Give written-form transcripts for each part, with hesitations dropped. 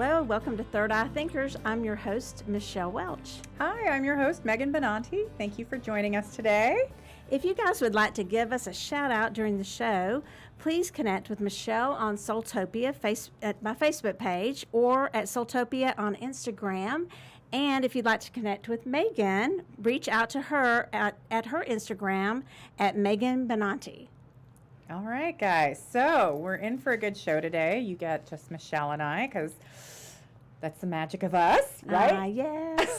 Hello, welcome to Third Eye Thinkers. I'm your host, Michelle Welch. Hi, I'm your host, Megan Benanti. Thank you for joining us today. If you guys would like to give us a shout out during the show, please connect with Michelle on Soultopia at my Facebook page or at Soultopia on Instagram. And if you'd like to connect with Megan, reach out to her at her Instagram at Megan Benanti. All right, guys. So we're in for a good show today. You get just Michelle and I, because that's the magic of us, right? Yes.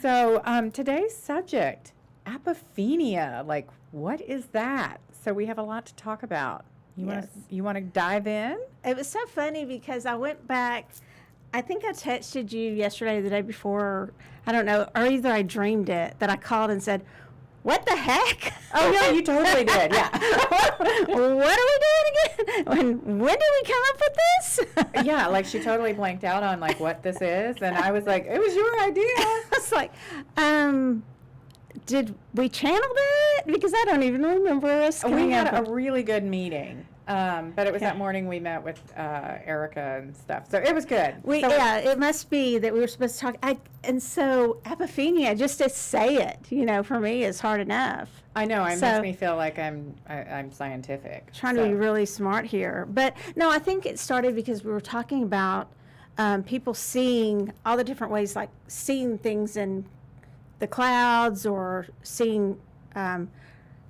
So today's subject, apophenia. Like, what is that? So we have a lot to talk about. You want to dive in? It was so funny because I went back. I think I texted you yesterday or the day before, I don't know, or either I dreamed it, that I called and said, what the heck? Oh, yeah, you totally did, yeah. What are we doing again? When did we come up with this? Yeah, like she totally blanked out on like what this is. And I was like, it was your idea. I was like, did we channel that? Because I don't even remember us coming We had up a really good meeting. But it was that morning we met with Erica and stuff. So it was good. Yeah, it must be that we were supposed to talk. And so apophenia, just to say it, for me is hard enough. I know. It makes me feel like I'm scientific. Trying to be really smart here. But no, I think it started because we were talking about people seeing all the different ways, like seeing things in the clouds or seeing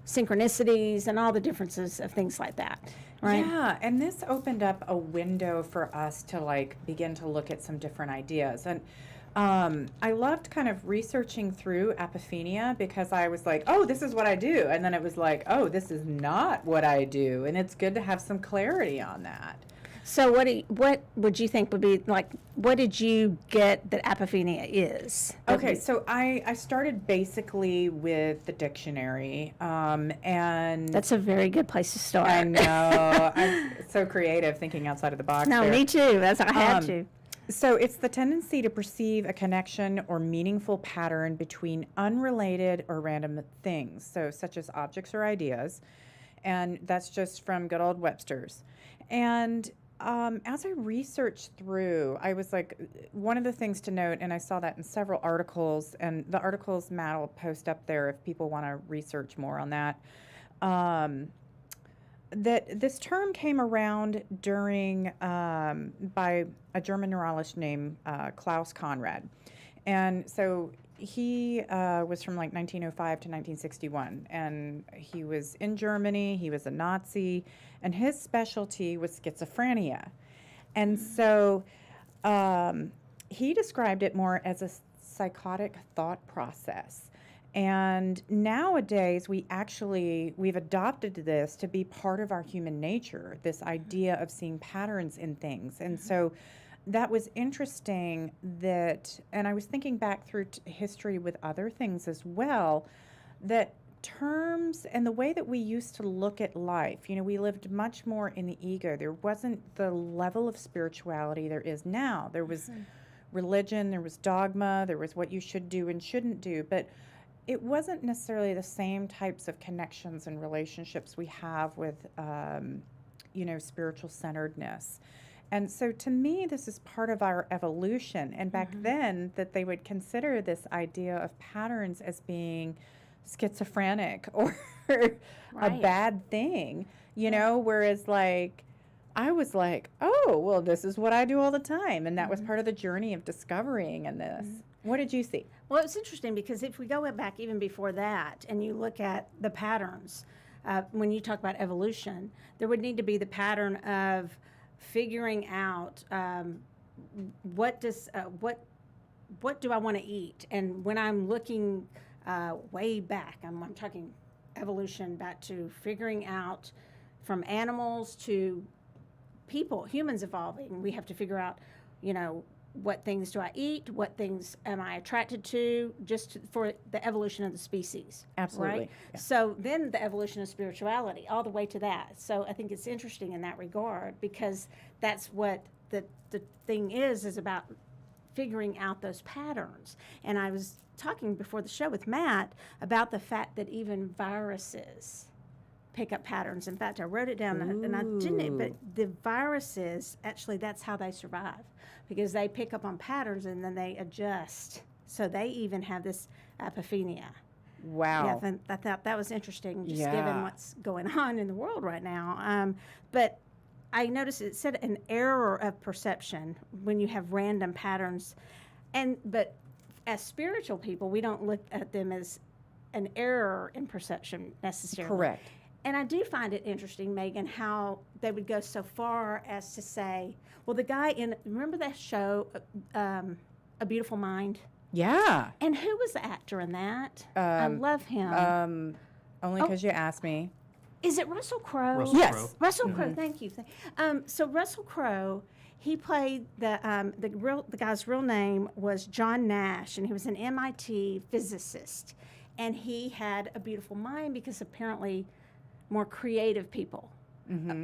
synchronicities and all the differences of things like that, right? Yeah, and this opened up a window for us to like begin to look at some different ideas. And I loved kind of researching through apophenia because I was like, oh, this is what I do. And then it was like, oh, this is not what I do. And it's good to have some clarity on that. So what would you think would be, like, what did you get that apophenia is? Okay, so I started basically with the dictionary, and... That's a very good place to start. I know. I'm so creative thinking outside of the box. No, there. Me too. I had to. So it's the tendency to perceive a connection or meaningful pattern between unrelated or random things, so such as objects or ideas, and that's just from good old Webster's. And as I researched through, I was like, one of the things to note, and I saw that in several articles, and the articles Matt will post up there if people want to research more on that, that this term came around during, by a German neurologist named Klaus Conrad. And so he was from like 1905 to 1961, and he was in Germany, he was a Nazi, and his specialty was schizophrenia. And so he described it more as a psychotic thought process. And nowadays, we've adopted this to be part of our human nature, this idea of seeing patterns in things. And so that was interesting and I was thinking back through history with other things as well, that terms and the way that we used to look at life, we lived much more in the ego. There wasn't the level of spirituality there is now. There was religion, there was dogma, there was what you should do and shouldn't do, but it wasn't necessarily the same types of connections and relationships we have with, spiritual centeredness. And so to me, this is part of our evolution. And back then, that they would consider this idea of patterns as being schizophrenic or a bad thing, whereas like, I was like, oh, well, this is what I do all the time. And that was part of the journey of discovering in this. What did you see? Well, it's interesting because if we go back even before that and you look at the patterns, when you talk about evolution, there would need to be the pattern of figuring out what do I want to eat. And when I'm looking way back, I'm talking evolution back to figuring out from animals to people, humans evolving. We have to figure out, what things do I eat? What things am I attracted to? For the evolution of the species. Absolutely. Right? Yeah. So then the evolution of spirituality, all the way to that. So I think it's interesting in that regard because that's what the thing is about figuring out those patterns. And I was talking before the show with Matt about the fact that even viruses pick up patterns. In fact, I wrote it down and I didn't, but the viruses, actually, that's how they survive because they pick up on patterns and then they adjust. So they even have this apophenia. Wow. Yeah, I thought that was interesting, just Yeah. given what's going on in the world right now. But I noticed it said an error of perception when you have random patterns. But as spiritual people, we don't look at them as an error in perception necessarily. Correct. And I do find it interesting, Megan, how they would go so far as to say, well, remember that show, A Beautiful Mind? Yeah. And who was the actor in that? I love him. Only because you asked me. Is it Russell Crowe? Russell Yes. Crowe. Russell Crowe, thank you. So Russell Crowe, he played the guy's real name was John Nash, and he was an MIT physicist, and he had a beautiful mind because apparently more creative people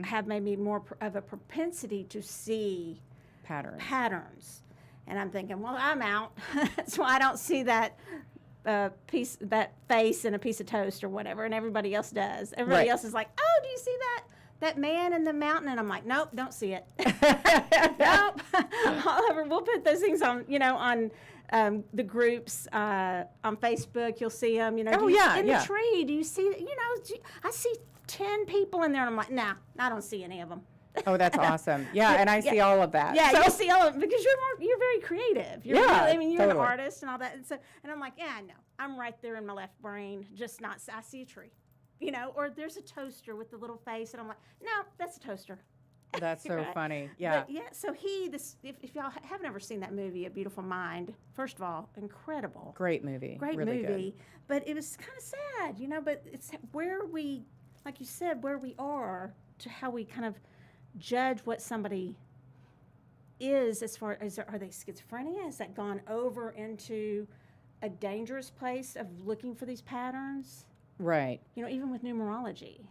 have maybe more of a propensity to see patterns. And I'm thinking, well, I'm out. That's why I don't see that face in a piece of toast or whatever, and everybody else does. Everybody else is like, oh, do you see that man in the mountain? And I'm like, nope, don't see it. Nope. However, we'll put those things on, the groups on Facebook. You'll see them, in the tree. Do you see, I see 10 people in there, and I'm like, nah, I don't see any of them. Oh, that's awesome. Yeah, and I see all of that. Yeah, So- you see all of it because you're very creative. You're you're totally. an artist and all that. And I'm like, yeah, no, I'm right there in my left brain, just not. I see a tree, or there's a toaster with the little face, and I'm like, no, that's a toaster. That's so Right. funny. Yeah. But so if y'all haven't ever seen that movie, A Beautiful Mind, first of all, incredible. Great movie. Great really movie. But it was kind of sad, but it's where we, like you said, where we are to how we kind of judge what somebody is as far as are they schizophrenia? Has that gone over into a dangerous place of looking for these patterns? good. Right. Even with numerology.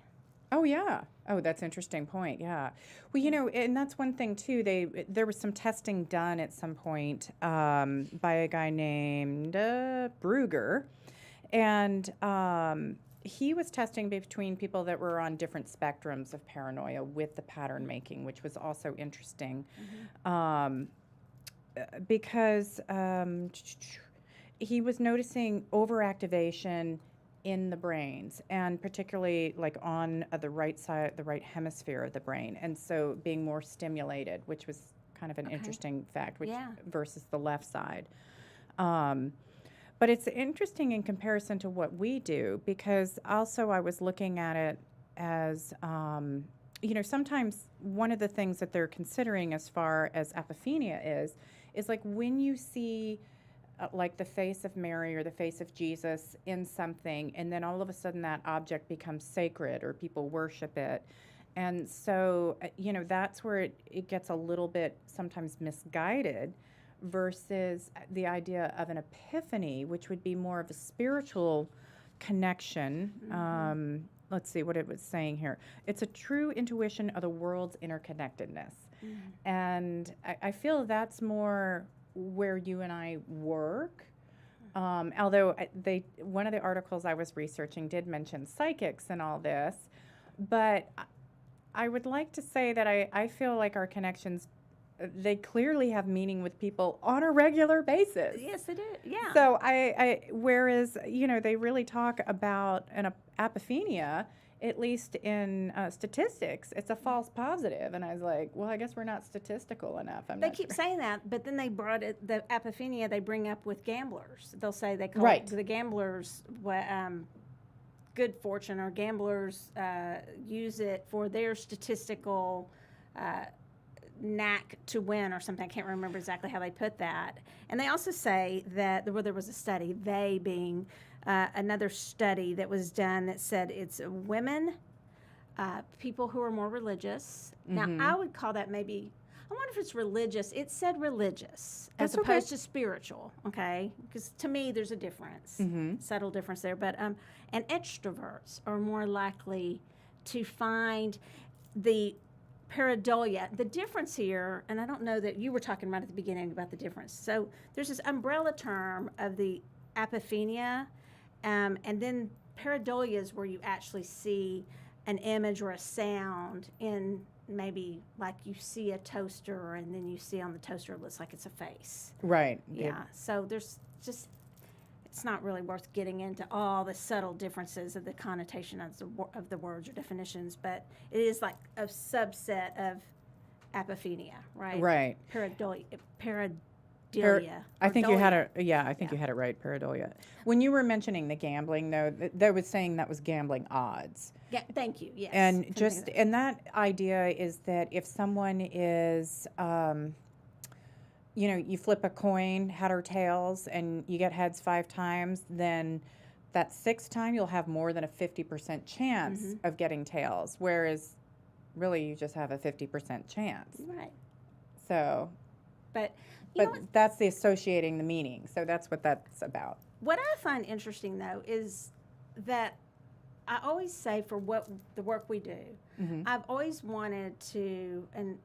Oh, yeah. Oh, that's an interesting point. Yeah. Well, and that's one thing, too. There was some testing done at some point by a guy named Brugger. And he was testing between people that were on different spectrums of paranoia with the pattern making, which was also interesting. Because he was noticing overactivation in the brains, and particularly like on the right side, the right hemisphere of the brain, and so being more stimulated, which was kind of an interesting fact, versus the left side. But it's interesting in comparison to what we do, because also I was looking at it as, sometimes one of the things that they're considering as far as apophenia is like when you see like the face of Mary or the face of Jesus in something, and then all of a sudden that object becomes sacred or people worship it. And so, that's where it gets a little bit sometimes misguided versus the idea of an epiphany, which would be more of a spiritual connection. Let's see what it was saying here. It's a true intuition of the world's interconnectedness. And I feel that's more where you and I work. Although one of the articles I was researching did mention psychics and all this, but I would like to say that I feel like our connections, they clearly have meaning with people on a regular basis. Yes, they do. Yeah. So whereas, they really talk about an apophenia, at least in statistics, it's a false positive. And I was like, well, I guess we're not statistical enough. They keep saying that, but then they brought it, the apophenia they bring up with gamblers. They'll say they call it the gamblers good fortune, or gamblers use it for their statistical knack to win or something. I can't remember exactly how they put that. And they also say that there was a study, they being another study that was done that said it's women, people who are more religious. Now, I would call that maybe, I wonder if it's religious. It said religious as That's opposed to spiritual, okay? Because to me, there's a difference, subtle difference there. But and extroverts are more likely to find the pareidolia. The difference here, and I don't know that you were talking right at the beginning about the difference. So there's this umbrella term of the apophenia, and then pareidolia is where you actually see an image or a sound in maybe like you see a toaster and then you see on the toaster it looks like it's a face. Right. Yeah. So there's just, it's not really worth getting into all the subtle differences of the connotation of the words or definitions, but it is like a subset of apophenia, right? Right. Pareidolia. I think you had it. Yeah, I think Yeah. you had it right. Pareidolia. When you were mentioning the gambling, though, that was saying that was gambling odds. Yeah, thank you. Yes. And just and that idea is that if someone is, you flip a coin, head or tails, and you get heads 5 times, then that 6th time you'll have more than a 50% chance of getting tails, whereas really you just have a 50% chance. Right. So, But that's the associating the meaning. So that's what that's about. what I find interesting though is that I always say for what the work we do, I've always wanted to, and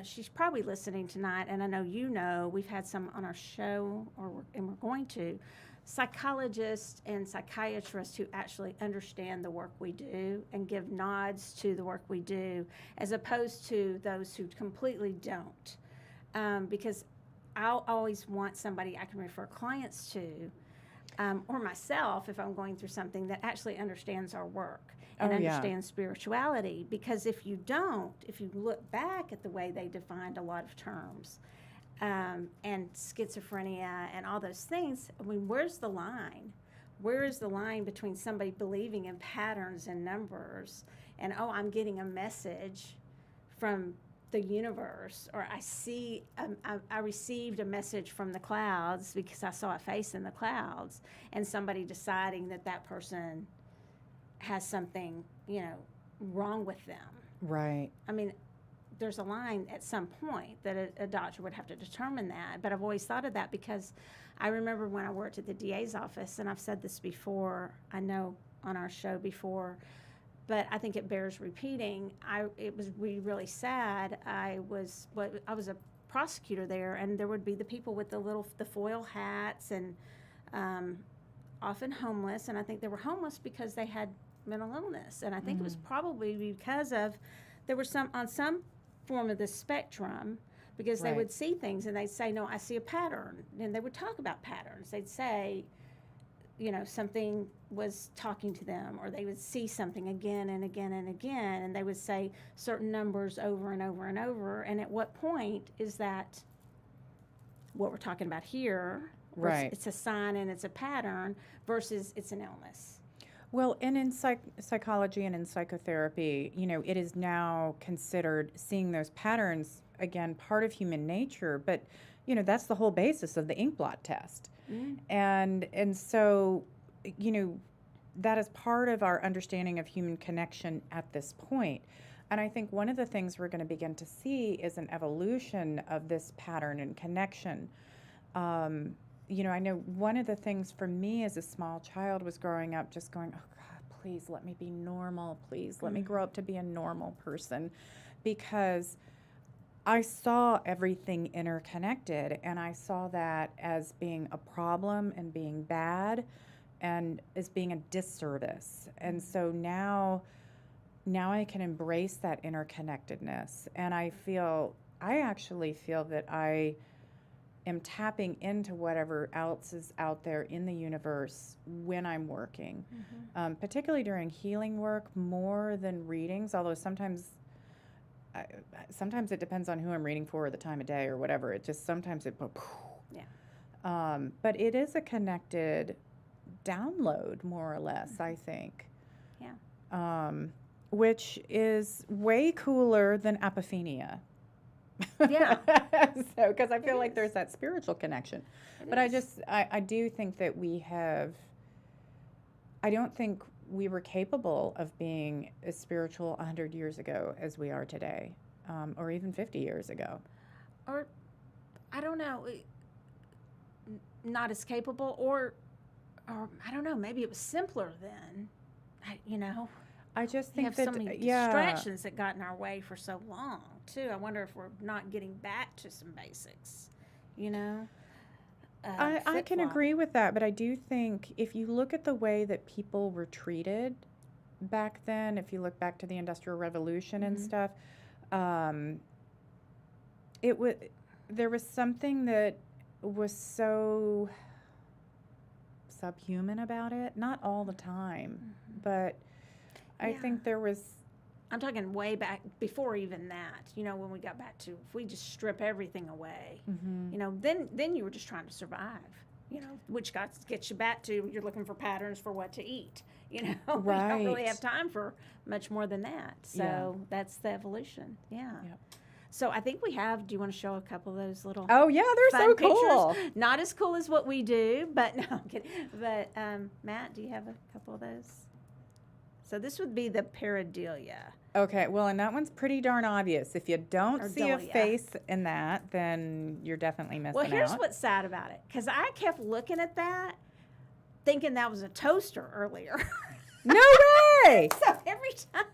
she's probably listening tonight, and I know we've had some on our show, and we're going to, psychologists and psychiatrists who actually understand the work we do and give nods to the work we do, as opposed to those who completely don't. Because I'll always want somebody I can refer clients to, or myself if I'm going through something that actually understands our work and understands spirituality. Because if you don't, if you look back at the way they defined a lot of terms, and schizophrenia and all those things, I mean, where's the line? Where is the line between somebody believing in patterns and numbers and, oh, I'm getting a message from the universe, or I received a message from the clouds because I saw a face in the clouds, and somebody deciding that person has something, wrong with them. Right. I mean, there's a line at some point that a doctor would have to determine that, but I've always thought of that because I remember when I worked at the DA's office, and I've said this before, I know on our show before, but I think it bears repeating. It was really sad. I was a prosecutor there, and there would be the people with the foil hats, and often homeless. And I think they were homeless because they had mental illness, and I think it was probably because of there were some on some form of the spectrum, because they would see things and they'd say, "No, I see a pattern," and they would talk about patterns. They'd say, something was talking to them, or they would see something again and again and again, and they would say certain numbers over and over and over. And at what point is that what we're talking about here? Right. It's a sign and it's a pattern versus it's an illness. Well, and in psychology and in psychotherapy, it is now considered seeing those patterns, again, part of human nature, but, that's the whole basis of the ink blot test. And so, that is part of our understanding of human connection at this point. And I think one of the things we're going to begin to see is an evolution of this pattern and connection. I know one of the things for me as a small child was growing up just going, oh, God, please let me be normal. Please let me grow up to be a normal person, because I saw everything interconnected, and I saw that as being a problem and being bad and as being a disservice. And so now I can embrace that interconnectedness, and I actually feel that I am tapping into whatever else is out there in the universe when I'm working, particularly during healing work, more than readings, although sometimes it depends on who I'm reading for or the time of day or whatever. It just sometimes it, but it is a connected download, more or less, I think. Yeah. Which is way cooler than Apophenia. Yeah. So, because I feel like there's that spiritual connection. But I do think that I don't think we were capable of being as spiritual 100 years ago as we are today, or even 50 years ago. Or, I don't know, not as capable, or I don't know, maybe it was simpler then, I just We think have so many distractions that got in our way for so long, too. I wonder if we're not getting back to some basics, I can agree with that, but I do think if you look at the way that people were treated back then. If you look back to the Industrial Revolution and stuff, um, there was something that was so subhuman about it. Not all the time, but I Yeah. think there was. I'm talking way back before even that. You know, when we got back to, if we just strip everything away, you know, then you were just trying to survive. You know, which gets you back to, you're looking for patterns for what to eat. You know, we don't really Right. have time for much more than that. So that's the evolution. Yeah. Yep. So I think we have. Do you want to show a couple of those little? Oh yeah, they're fun so cool. pictures? Not as cool as what we do, but no, I'm kidding. But Matt, do you have a couple of those? So this would be the pareidolia. Okay, well, and that one's pretty darn obvious. If you don't Or see a Delia. face in that, then you're definitely missing Well, here's out. what's sad about it, because I kept looking at that, thinking that was a toaster earlier. No way! So every time,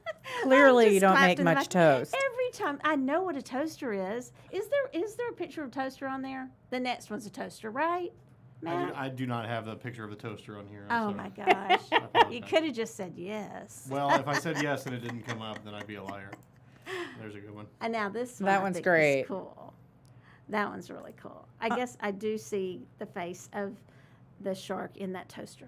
Clearly, I you just don't clapped make in the much back. toast. Every time, I know what a toaster is. Is there a picture of toaster on there? The next one's a toaster, right, Matt? I do not have the picture of the toaster on here. Oh I'm my sorry. gosh! I apologize. You could have just said yes. Well, if I said yes and it didn't come up, then I'd be a liar. There's a good one. And now this one, That I one's think, great. is cool. That one's really cool. I guess I do see the face of the shark in that toaster.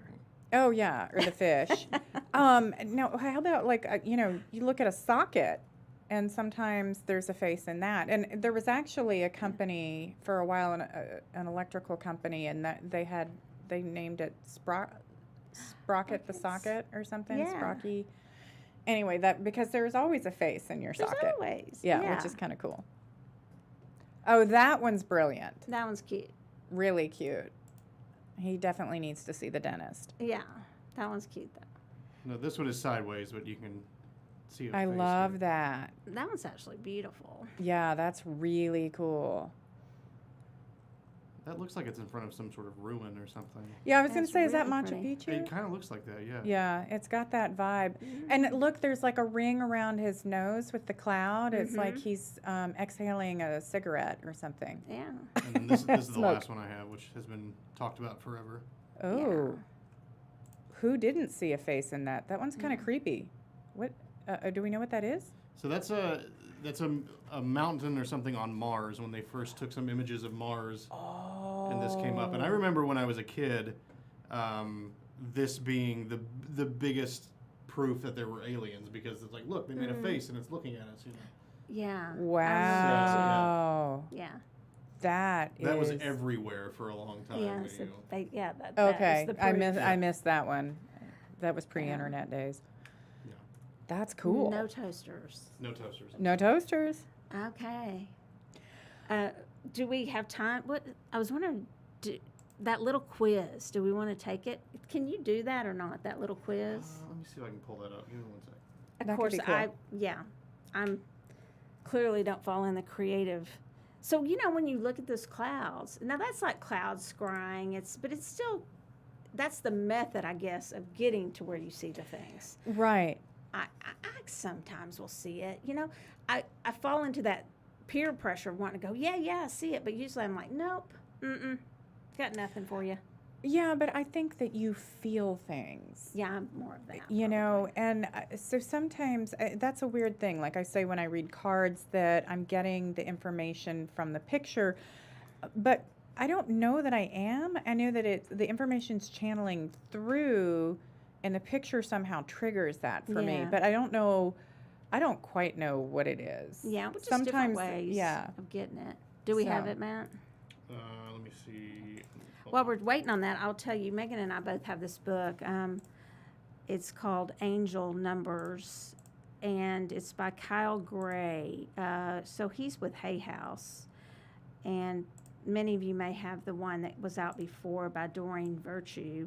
Oh yeah, or the fish. Now, how about like you look at a socket, and sometimes there's a face in that. And there was actually a company for a while, an electrical company, and that they named it Sprocket the socket or something. Yeah. Sprocky. Anyway, because there's always a face in your There's socket. always. Yeah, which is kind of cool. Oh, that one's brilliant. That one's cute. Really cute. He definitely needs to see the dentist. Yeah, that one's cute though. No, this one is sideways, but you can see a I face love here. that. That one's actually beautiful. Yeah, that's really cool. That looks like it's in front of some sort of ruin or something. Yeah, I was going That's to say, is that really Machu pretty. Picchu? It kind of looks like that, yeah. Yeah, it's got that vibe. And look, there's like a ring around his nose with the cloud. It's like he's exhaling a cigarette or something. Yeah. And then this is the Smoke. last one I have, which has been talked about forever. Oh. Who didn't see a face in that? That one's kind of creepy. What? Do we know what that is? So that's a mountain or something on Mars when they first took some images of Mars. Oh. And this came up. And I remember when I was a kid, this being the biggest proof that there were aliens, because it's like, look, they made a face and it's looking at us. You know? Yeah. Wow. Yeah. That was is- everywhere for a long time. Yeah. you So know. that Okay, is the I proof. missed that one. That was pre-internet days. Yeah. That's cool. No toasters. No toasters. No toasters. Okay. Do we have time? What I was wondering, that little quiz. Do we want to take it? Can you do that or not? That little quiz. Let me see if I can pull that up. Give me one second. Of That could course, be cool. I'm clearly don't fall in the creative. So when you look at those clouds, now that's like cloud scrying. But it's still, that's the method, I guess, of getting to where you see the things. Right. I sometimes will see it. I fall into that peer pressure of wanting to go, yeah, I see it. But usually I'm like, nope, got nothing for you. Yeah, but I think that you feel things. Yeah, I'm more of that. And so sometimes that's a weird thing. Like I say, when I read cards, that I'm getting the information from the picture, but I don't know that I am. I know that the information's channeling through, and the picture somehow triggers that for me. Yeah. But I don't know. I don't quite know what it is. Yeah, but just sometimes, different ways yeah. of getting it. Do we have So. it, Matt? Let me see. While we're waiting on that, I'll tell you, Megan and I both have this book. It's called Angel Numbers, and it's by Kyle Gray. So he's with Hay House, and many of you may have the one that was out before by Doreen Virtue.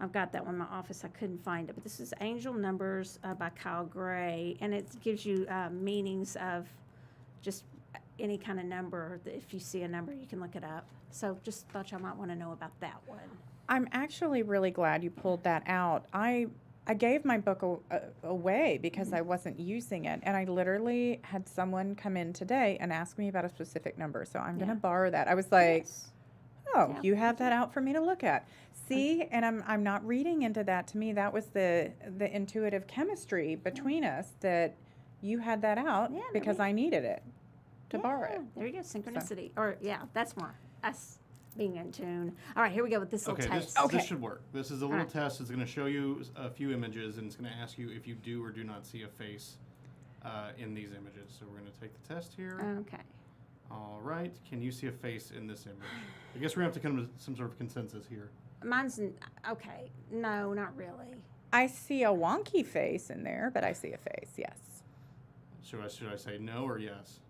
I've got that one in my office. I couldn't find it, but this is Angel Numbers by Kyle Gray, and it gives you meanings of just any kind of number. If you see a number, you can look it up. So just thought y'all might want to know about that one. I'm actually really glad you pulled that out. I gave my book away because I wasn't using it, and I literally had someone come in today and ask me about a specific number. So I'm going to borrow that. I was like, Yes. Oh, Yeah. you have that out for me to look at. See, and I'm not reading into that. To me, that was the intuitive chemistry between us that you had that out Yeah, because I needed it to borrow it. There you go, synchronicity. Or yeah, that's more us being in tune. All right, here we go with this little Okay, test. this should work. This is a little Alright. test. It's going to show you a few images, and it's going to ask you if you do or do not see a face in these images. So we're going to take the test here. Okay. All right. Can you see a face in this image? I guess we're going to have to come to some sort of consensus here. Mine's okay. No, not really. I see a wonky face in there, but I see a face. Yes. Should I say no or yes?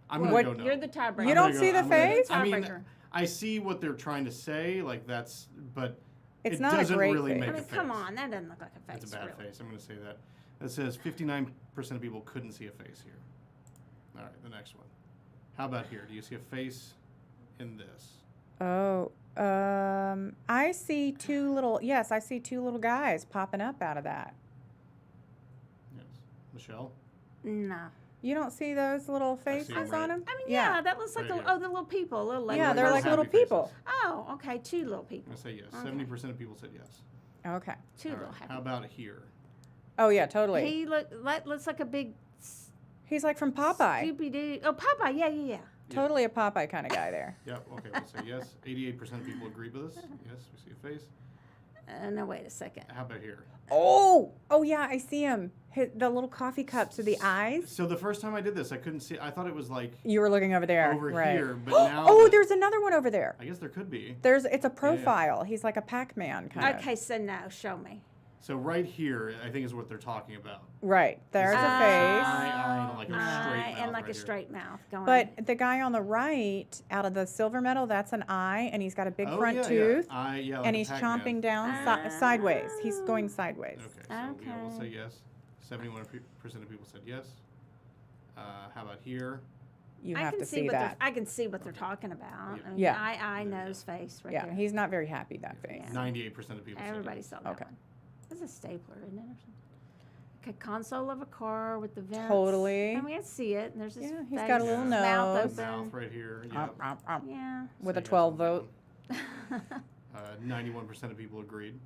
I'm Well, going to go no. you're the tiebreaker. You don't see the face? I mean, Tiebreaker. I see what they're trying to say, but It's it not a doesn't great really face. make I mean, a face. come on, that doesn't look like a face. It's a bad really. face. I'm going to say that. That says 59% of people couldn't see a face here. All right, the next one. How about here? Do you see a face in this? Oh, I see two little. Yes, I see two little guys popping up out of that. Yes. Michelle? No. You don't see those little I see 'em faces right- on them? I mean, yeah, that looks like Right the here. little people, little lady. Yeah, they're Little like happy little faces. people. Oh, okay, two little I'm people. going to say yes. Okay. 70% of people said yes. Okay. Two All little right, happy. how about here? Oh yeah, totally. He looks like a big He's like from Popeye. Scooby Doo. Oh, Popeye. Yeah. Totally a Popeye kind of guy there. Yep, okay, we'll say yes. 88% of people agree with us. Yes, we see a face. No, wait a second. How about here? Oh yeah, I see him. The little coffee cups are the eyes. So the first time I did this, I couldn't see. I thought it was like You were looking over there. over right. here, but now. Oh, that- there's another one over there. I guess there could be. It's a profile. He's like a Pac-Man kind of. Okay, so no, show me. So right here, I think is what they're talking about. Right. There's This a is face. eye and like a straight Eye mouth and like right a here. straight mouth going. But the guy on the right, out of the silver medal, that's an eye, and he's got a big Oh, front yeah, tooth, yeah. Like and a he's Pac-Man. chomping down sideways. He's going sideways. Okay, so yeah, we'll say Okay. yes. 71% of people said yes. How about here? You I have can to see see what that. I can see what they're talking about. I mean, Yeah. eye, There you nose, face, right Yeah, there. he's not very happy, that face. Yeah. 98% of people Everybody said saw that Okay. one. It's a stapler, isn't it? Or something? Okay, console of a car with the vents. Totally. I mean, I see it. And there's this Yeah, he's face, got a little mouth nose. yes. open. Mouth right here. Um, Yeah. um, um, Yeah. With Say a yes 12 on that vote. one. 91% of people agreed.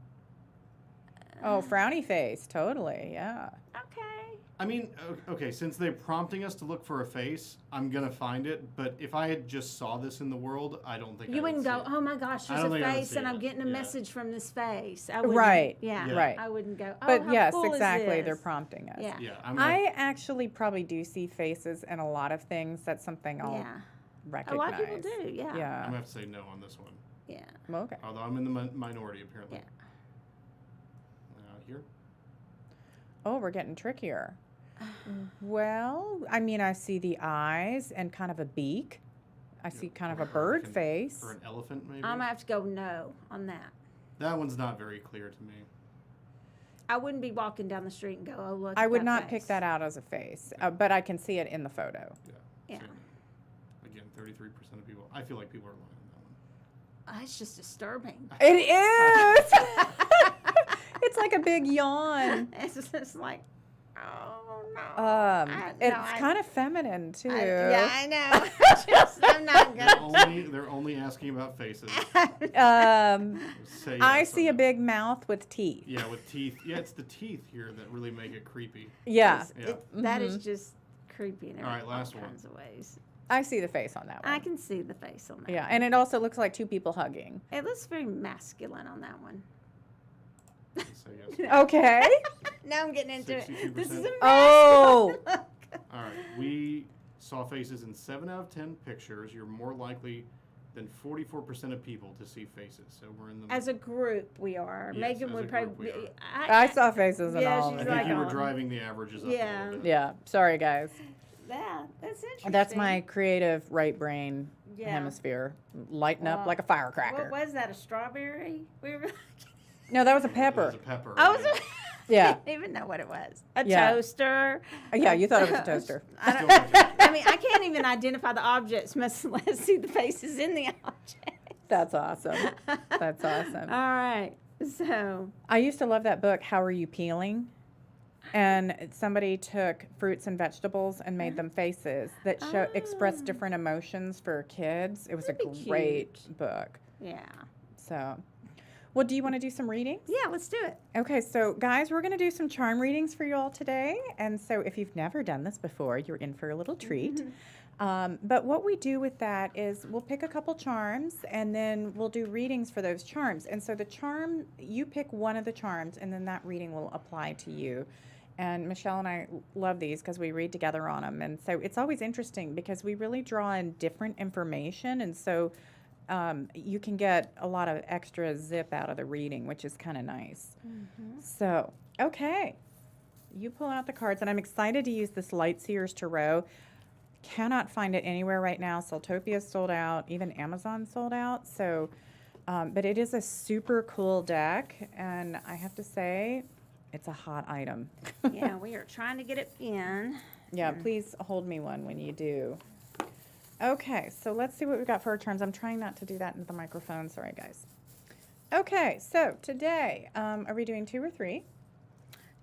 Oh, frowny face. Totally. Yeah. Okay. I mean, okay, since they're prompting us to look for a face, I'm going to find it. But if I had just saw this in the world, I don't think I You would wouldn't see go, it. oh my gosh, I there's don't a think I would face see and I'm it. getting a Yeah. message from this face. I wouldn't, Right. Yeah. Yeah. Right. I wouldn't go, oh, But how yes, cool is exactly. They're this? prompting us. Yeah. Yeah, I'm I actually probably do see faces in a lot of things. That's something I'll Yeah. A recognize. lot of people do, yeah. going Yeah. to have to say no on this one. Yeah. Okay. Although I'm in the minority, apparently. Yeah. Here? Oh, we're getting trickier. Well, I mean, I see the eyes and kind of a beak. I see kind of a bird hurricane- face. Or an elephant, maybe? I'm going to have to go no on that. That one's not very clear to me. I wouldn't be walking down the street and go, oh, look. I at would that not face. pick that out as a face, but I can see it in the photo. Yeah. Same. Again, 33% of people. I feel like people are lying on that one. It's just disturbing. It is. It's like a big yawn. It's just like, oh, no. It's kind of feminine too. Yeah, I know. I'm not good. They're only asking about faces. Say I yes see on a that. big mouth with teeth. Yeah, with teeth. Yeah, it's the teeth here that really make it creepy. Yeah, Yeah. That is just creepy in All right, last all one. kinds of ways. I see the face on that one. I can see the face on that. Yeah, and it also looks like two people hugging. It looks very masculine on that one. Say yes. Okay. Now I'm getting into it. 62%. This is a Oh. masculine look. All right. We saw faces in 7 out of 10 pictures. You're more likely than 44% of people to see faces. So we're in the. As a group, we are. Yes, Megan as would a group probably. we are. I saw faces in Yeah, all she's of I it. think you were on. driving the averages up Yeah. a little bit. Yeah. Sorry, guys. Yeah, that's interesting. That's my creative right brain Yeah. hemisphere lighting up Well, like a firecracker. What was that? A strawberry? We were. No, that was a It pepper. was a pepper. I was. Yeah. I didn't even know what it was. A Yeah. toaster. Yeah, you thought it was a toaster. I, Still don't, like I mean, I can't even identify the objects, much less see the faces in the object. That's awesome. That's awesome. All right. So, I used to love that book, How Are You Peeling? And somebody took fruits and vegetables and made them faces that expressed different emotions for kids. It was That'd a be great cute. book. Yeah. So, well, do you want to do some readings? Yeah, let's do it. Okay, so guys, we're going to do some charm readings for you all today. And so if you've never done this before, you're in for a little treat. But what we do with that is we'll pick a couple charms and then we'll do readings for those charms. And so the charm, you pick one of the charms and then that reading will apply to you. And Michelle and I love these because we read together on them. And so it's always interesting because we really draw in different information. And so you can get a lot of extra zip out of the reading, which is kind of nice. So, okay. You pull out the cards, and I'm excited to use this Lightseers Tarot. Cannot find it anywhere right now. Soultopia's sold out. Even Amazon sold out. So, but it is a super cool deck, and I have to say, it's a hot item. Yeah, we are trying to get it in. Yeah, please hold me one when you do. Okay, so let's see what we've got for our charms. I'm trying not to do that into the microphone. Sorry, guys. Okay, so today, are we doing 2 or 3?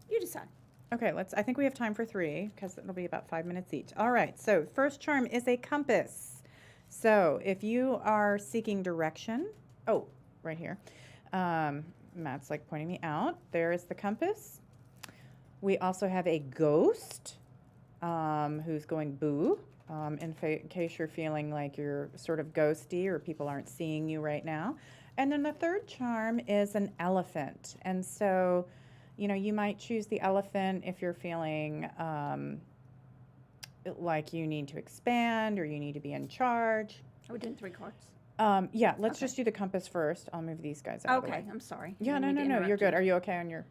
You decide. Okay, I think we have time for 3 because it'll be about 5 minutes each. All right, so first charm is a compass. So if you are seeking direction, oh, right here. Matt's like pointing me out. There is the compass. We also have a ghost who's going boo. In case you're feeling like you're sort of ghosty or people aren't seeing you right now. And then the third charm is an elephant. And so, you might choose the elephant if you're feeling like you need to expand or you need to be in charge. Are we doing 3 cards? Yeah, let's just do the compass first. I'll move these guys out of the way. Okay, I'm sorry. Yeah, Didn't mean to no, you're interrupt good. you. Are you okay on your?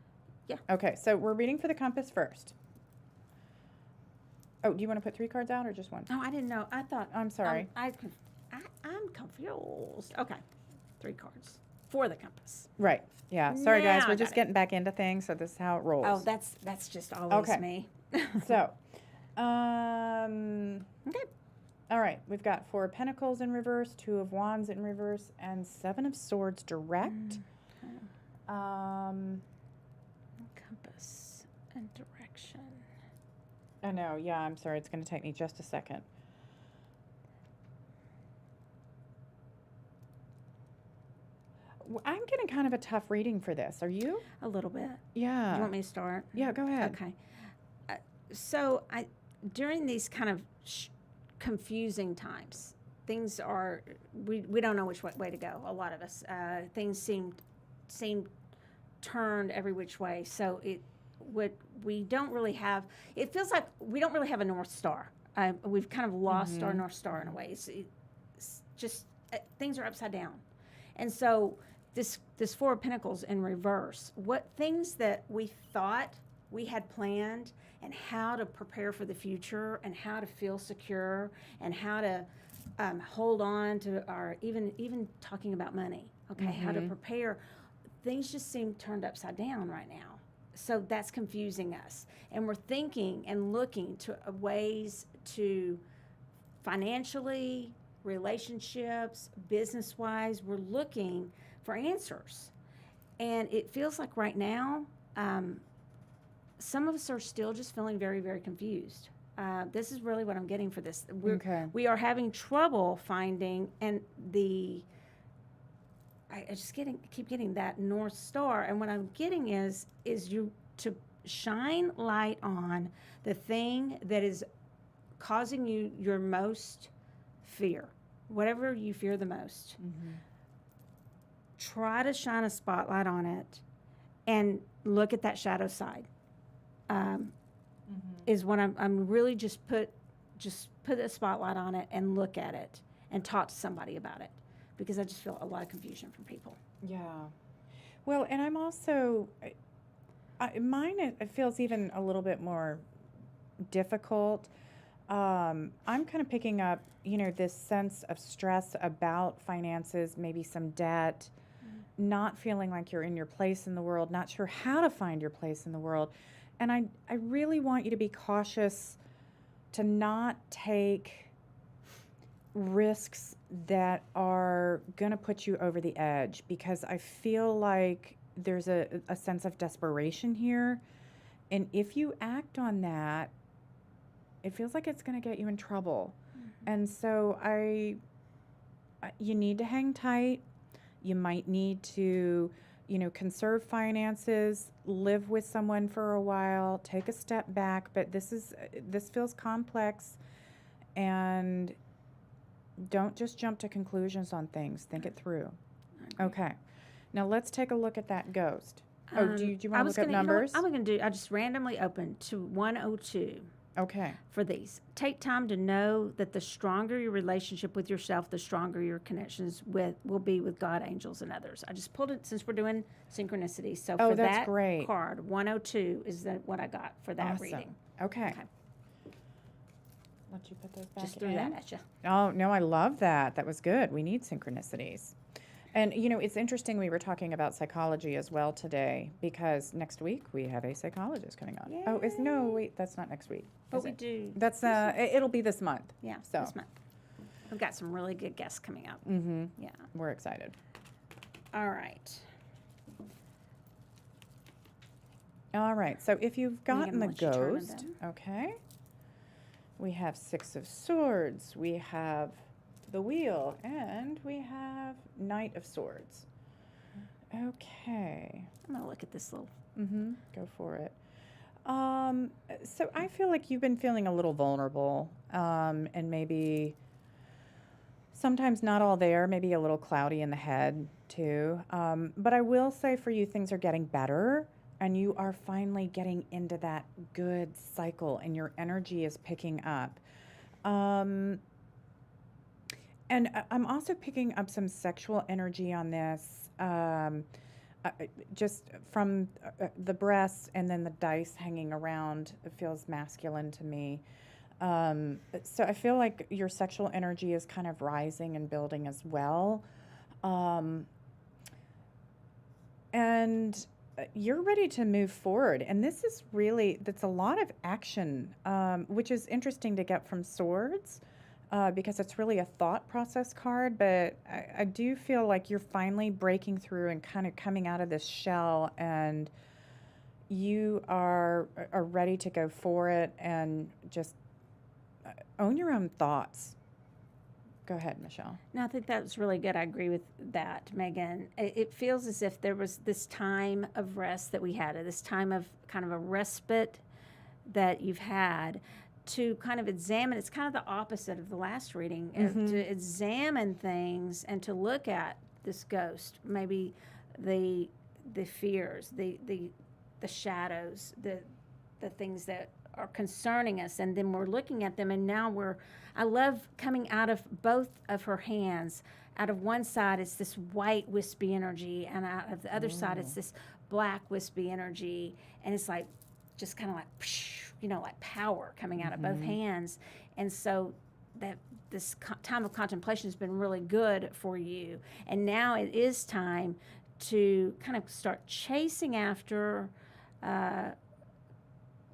Yeah. Okay, so we're reading for the compass first. Oh, do you want to put 3 cards out or just 1? Oh, I didn't know. I thought. I'm sorry. I'm confused. Okay, 3 cards for the compass. Right. Yeah. Sorry, guys. Now I We're got just it. getting back into things, so this is how it rolls. Oh, that's just always Okay. me. So, Okay. all right. We've got 4 of Pentacles in reverse, 2 of Wands in reverse, and 7 of Swords direct. Compass and direction. Oh, no. Yeah, I'm sorry. It's going to take me just a second. I'm getting kind of a tough reading for this. Are you? A little bit. Yeah. Do you want me to start? Yeah, go ahead. Okay. So during these kind of confusing times, things are we don't know which way to go. A lot of us things seem turned every which way. So we don't really have. It feels like we don't really have a North Star. We've kind of lost our North Star in a way. It's just things are upside down, and so this 4 of Pentacles in reverse. What things that we thought we had planned and how to prepare for the future and how to feel secure and how to hold on to our even talking about money. Okay, how to prepare. Things just seem turned upside down right now. So that's confusing us. And we're thinking and looking to ways to financially, relationships, business-wise, we're looking for answers. And it feels like right now, some of us are still just feeling very, very confused. This is really what I'm getting for this. We are having trouble finding, and I just keep getting that North Star. And what I'm getting is you to shine light on the thing that is causing you your most fear, whatever you fear the most. Try to shine a spotlight on it and look at that shadow side. Is what I'm really just put a spotlight on it and look at it and talk to somebody about it, because I just feel a lot of confusion from people. Yeah. Well, and I'm also, mine it feels even a little bit more difficult. I'm kind of picking up, this sense of stress about finances, maybe some debt, not feeling like you're in your place in the world, not sure how to find your place in the world. And I really want you to be cautious to not take risks that are going to put you over the edge, because I feel like there's a sense of desperation here. And if you act on that, it feels like it's going to get you in trouble. And so you need to hang tight. You might need to, conserve finances, live with someone for a while, take a step back. But this feels complex, and don't just jump to conclusions on things. Think it through. Okay. Now let's take a look at that ghost. Do you want to look at numbers? I just randomly opened to 102. Okay. For these. Take time to know that the stronger your relationship with yourself, the stronger your connections will be with God, angels, and others. I just pulled it since we're doing synchronicity. So for that's that great. card, 102 is what I got for that Awesome. reading. Okay. Let you put those back Just threw in. that at you. Oh, no, I love that. That was good. We need synchronicities. And, it's interesting we were talking about psychology as well today, because next week we have a psychologist coming on. Yay. Oh, wait, that's not next week. But is we it? do. That's, it'll be this month. Yeah, So. this month. We've got some really good guests coming up. Mm-hmm. Yeah. We're excited. All right. All right, so if you've gotten the let you turn ghost, them. okay, we have 6 of Swords, we have the Wheel, and we have Knight of Swords. Okay. I'm going to look at this little. Mm-hmm. Go for it. So I feel like you've been feeling a little vulnerable, and maybe sometimes not all there, maybe a little cloudy in the head too. But I will say for you, things are getting better, and you are finally getting into that good cycle, and your energy is picking up. And I'm also picking up some sexual energy on this, just from the breasts and then the dice hanging around. It feels masculine to me. So I feel like your sexual energy is kind of rising and building as well. And you're ready to move forward. And this is that's a lot of action, which is interesting to get from Swords. Because it's really a thought process card, but I do feel like you're finally breaking through and kind of coming out of this shell, and you are ready to go for it and just own your own thoughts. Go ahead, Michelle. No, I think that's really good. I agree with that, Megan. It feels as if there was this time of rest that we had, this time of kind of a respite that you've had, to kind of examine. It's kind of the opposite of the last reading, to examine things and to look at this ghost, maybe the fears, the shadows, the things that are concerning us, and then we're looking at them, and now I love coming out of both of her hands. Out of one side it's this white wispy energy, and out of the other side it's this black wispy energy, and it's like just kind of like like power coming out of both hands. And so that this time of contemplation has been really good for you. And now it is time to kind of start chasing after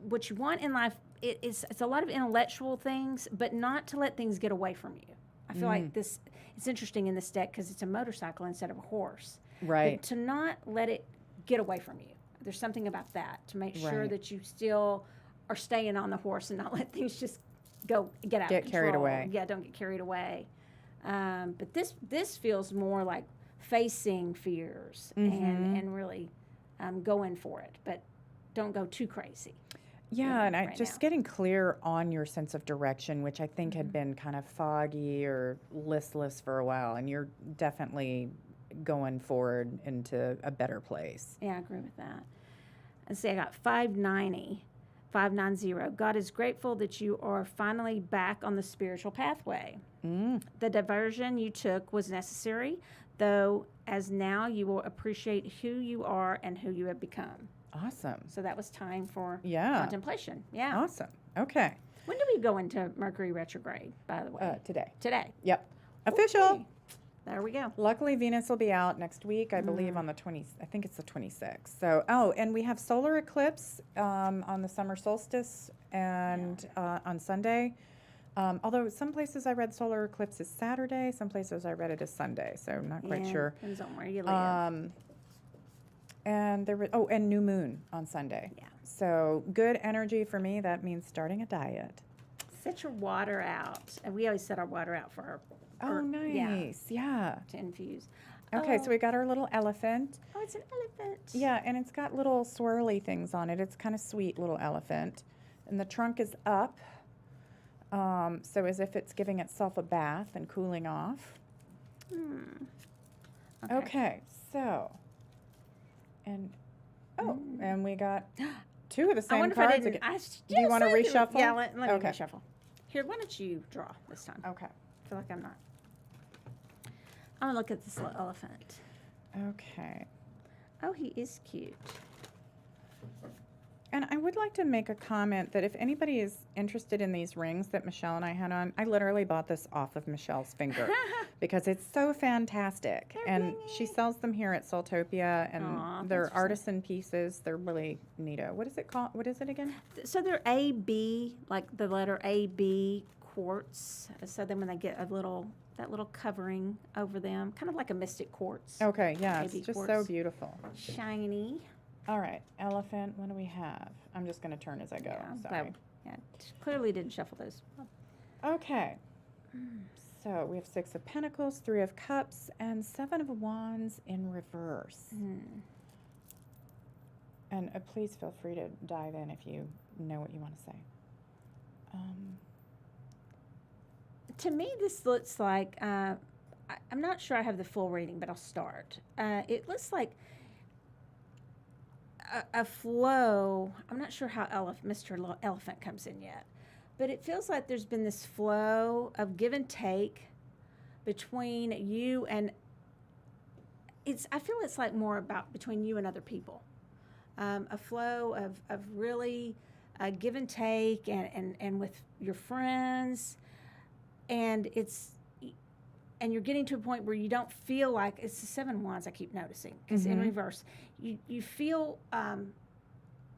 what you want in life. It's a lot of intellectual things, but not to let things get away from you. I feel like it's interesting in this deck because it's a motorcycle instead of a horse. Right. But to not let it get away from you. There's something about that, to make sure that you still are staying on the horse and not let things just get out of control. Get carried away. Yeah, don't get carried away. But this feels more like facing fears and really going for it, but don't go too crazy. Yeah, and right just now. getting clear on your sense of direction, which I think had been kind of foggy or listless for a while, and you're definitely going forward into a better place. Yeah, I agree with that. Let's see, I got 590. God is grateful that you are finally back on the spiritual pathway. The diversion you took was necessary, though, as now you will appreciate who you are and who you have become. Awesome. So that was time for Yeah. contemplation. Yeah. Awesome. Okay. When do we go into Mercury retrograde, by the way? Today. Today. Yep. Official. Okay. There we go. Luckily, Venus will be out next week, I believe, on the 20th. I think it's the 26th. So, and we have solar eclipse on the summer solstice and on Sunday. Although some places I read solar eclipse is Saturday, some places I read it is Sunday, so I'm not quite sure. Depends on where you live. And and new moon on Sunday. Yeah. So good energy for me. That means starting a diet. Set your water out. And we always set our water out for our Oh, nice. Yeah. to infuse. Okay, so we got our little elephant. Oh, it's an elephant. Yeah, and it's got little swirly things on it. It's kind of sweet little elephant. And the trunk is up, so as if it's giving itself a bath and cooling off. Okay, so, and, and we got two of the I same wonder cards if I didn't. again. Do you wanna reshuffle? Yeah, let me Okay. reshuffle. Here, why don't you draw this time? Okay. I feel like I'm not. I'm gonna look at this little elephant. Okay. Oh, he is cute. And I would like to make a comment that if anybody is interested in these rings that Michelle and I had on, I literally bought this off of Michelle's finger because it's so fantastic. And she sells them here at Saltopia, and Aw, they're thanks for artisan pieces. They're really neato. What is it called? What is it again? So they're AB, like the letter AB quartz. So then when they get that little covering over them, kind of like a mystic quartz. Okay, yeah, it's AB just so quartz. beautiful. Shiny. All right, elephant, what do we have? I'm just going to turn as I go. Yeah, I'm Sorry. glad- yeah, clearly didn't shuffle those. Okay. So we have 6 of Pentacles, 3 of Cups, and 7 of Wands in reverse. And please feel free to dive in if you know what you want to say. To me, this looks like, I'm not sure I have the full reading, but I'll start. It looks like a flow. I'm not sure how Mr. Elephant comes in yet, but it feels like there's been this flow of give and take between you and I feel it's like more about between you and other people. A flow of really give and take and with your friends. And you're getting to a point where you don't feel like it's the 7 of Wands I keep noticing because in reverse you feel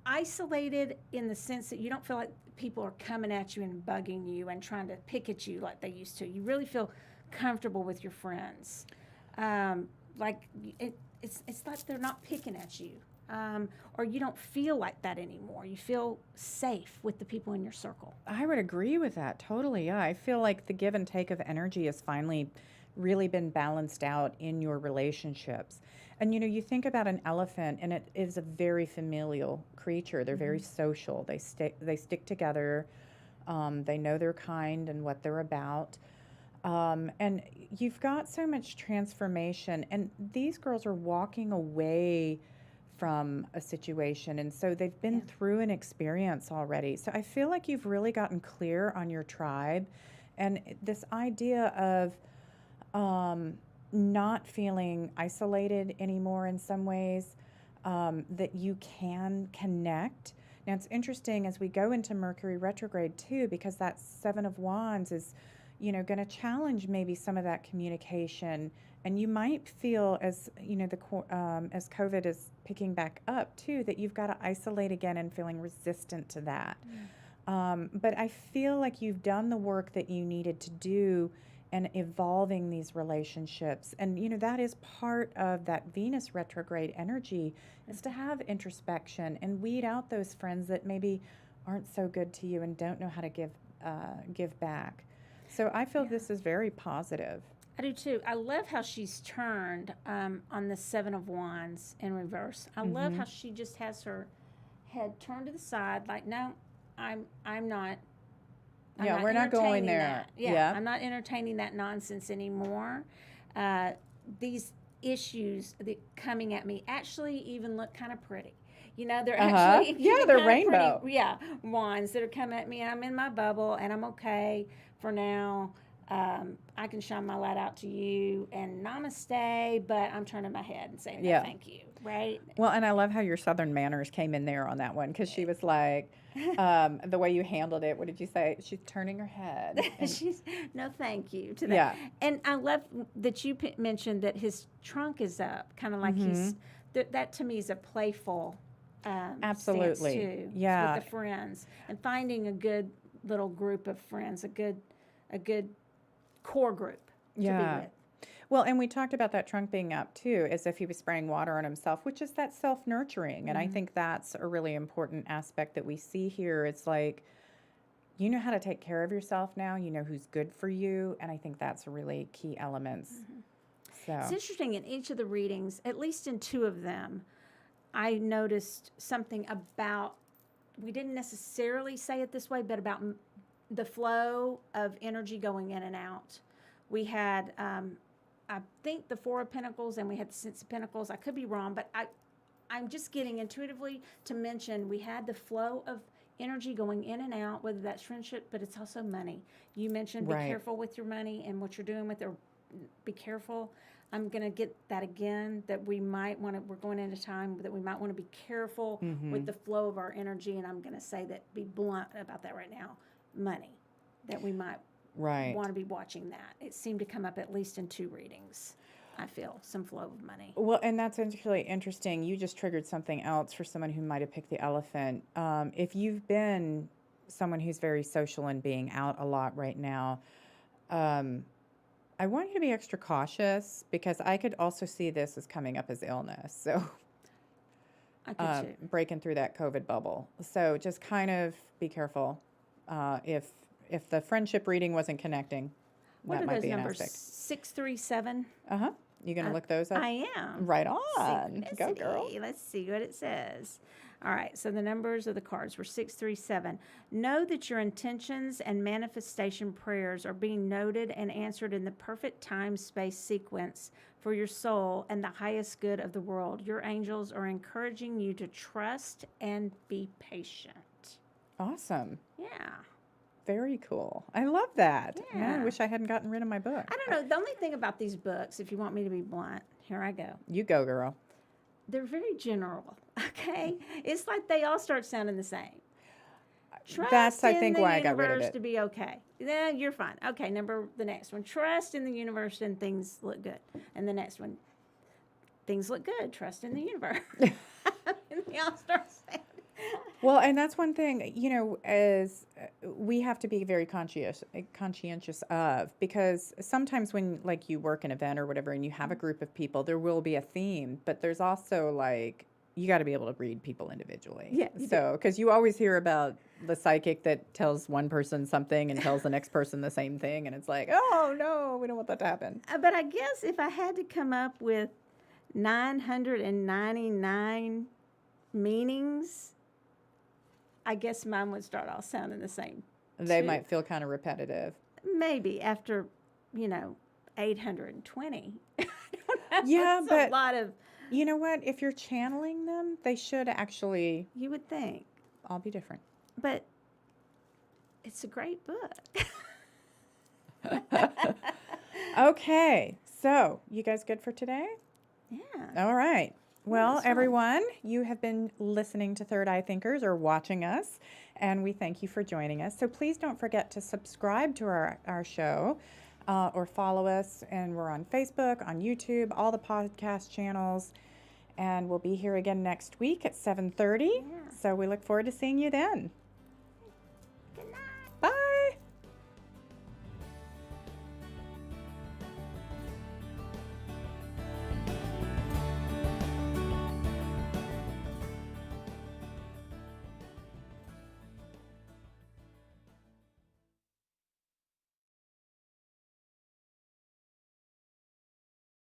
isolated in the sense that you don't feel like people are coming at you and bugging you and trying to pick at you like they used to. You really feel comfortable with your friends, like it's like they're not picking at you, or you don't feel like that anymore. You feel safe with the people in your circle. I would agree with that totally. Yeah, I feel like the give and take of energy has finally really been balanced out in your relationships. And you think about an elephant, and it is a very familial creature. They're very social. They stick together. They know their kind and what they're about. And you've got so much transformation, and these girls are walking away from a situation, and so they've been through an experience already. So I feel like you've really gotten clear on your tribe, and this idea of not feeling isolated anymore in some ways, that you can connect. Now it's interesting as we go into Mercury retrograde too, because that 7 of Wands is going to challenge maybe some of that communication, and you might feel as as COVID is picking back up too, that you've got to isolate again and feeling resistant to that. But I feel like you've done the work that you needed to do and evolving these relationships, and that is part of that Venus retrograde energy, is to have introspection and weed out those friends that maybe aren't so good to you and don't know how to give back. So I feel this is very positive. I do too. I love how she's turned on the 7 of Wands in reverse. I love how she just has her head turned to the side, like, no, I'm not. Yeah, we're not going there. That. Yeah, I'm not entertaining that nonsense anymore. These issues that coming at me actually even look kind of pretty. They're actually they're kinda rainbow. Pretty, wands that are coming at me, and I'm in my bubble, and I'm okay for now. I can shine my light out to you, and namaste, but I'm turning my head and saying no, thank you, right? Well, and I love how your Southern manners came in there on that one, because she was like, the way you handled it, what did you say? She's turning her head. She's no thank you to that. Yeah. And I love that you mentioned that his trunk is up, kind of like he's, that to me is a playful Absolutely. stance too, Yeah. with the friends, and finding a good little group of friends, a good core group to be with. Well, and we talked about that trunk being up too, as if he was spraying water on himself, which is that self-nurturing. And I think that's a really important aspect that we see here. It's like, you know how to take care of yourself now, you know who's good for you. And I think that's really key elements. It's So, interesting in each of the readings, at least in two of them, I noticed something about, we didn't necessarily say it this way, but about the flow of energy going in and out. We had, I think, the Four of Pentacles, and we had the Six of Pentacles. I could be wrong, but I'm just getting intuitively to mention we had the flow of energy going in and out, whether that's friendship, but it's also money. You mentioned be Right. careful with your money and what you're doing with it. Be careful. I'm going to get that again, that we might want to, we're going into time that we might want to be careful with the flow of our energy. And I'm going to say that, be blunt about that right now, money, that we might right. want to be watching that. It seemed to come up at least in two readings. I feel some flow of money. Well, and that's really interesting. You just triggered something else for someone who might have picked the elephant. If you've been someone who's very social and being out a lot right now, I want you to be extra cautious, because I could also see this as coming up as illness. So I could too. breaking through that COVID bubble. So just kind of be careful. If the friendship reading wasn't connecting, What that are might those be an numbers? aspect. 637. You gonna look those up? I am. Right on. Go, girl. Synchronicity. Let's see what it says. All right, so the numbers of the cards were 637. Know that your intentions and manifestation prayers are being noted and answered in the perfect time-space sequence for your soul and the highest good of the world. Your angels are encouraging you to trust and be patient. Awesome. Yeah. Very cool. I love that. Yeah. I wish I hadn't gotten rid of my book. I don't know. The only thing about these books, if you want me to be blunt, here I go. You go, girl. They're very general, okay? It's like they all start sounding the same. Trust That's, I in think, the why I got rid of universe it. to be okay. Then you're fine. Okay, the next one. Trust in the universe and things look good. And the next one, things look good. Trust in the universe. And they all start saying. Well, and that's one thing, as we have to be very conscientious of, because sometimes when, like, you work an event or whatever and you have a group of people, there will be a theme, but there's also, like, you got to be able to read people individually. Yeah, you So, because you always hear about the psychic that tells one person something and tells the next person the same thing, and it's like, oh, no, we don't want that to happen. But I guess if I had to come up with 999 meanings, I guess mine would start all sounding the same. They too. might feel kind of repetitive. Maybe after, 820. I don't know. Yeah, That's but a lot of, you know what? If you're channeling them, they should actually you would think. all be different. But it's a great book. Okay, so you guys good for today? Yeah. All right. Well, that's fun. everyone, you have been listening to Third Eye Thinkers or watching us, and we thank you for joining us. So please don't forget to subscribe to our show or follow us. And we're on Facebook, on YouTube, all the podcast channels. And we'll be here again next week at 7:30. Yeah. So we look forward to seeing you then.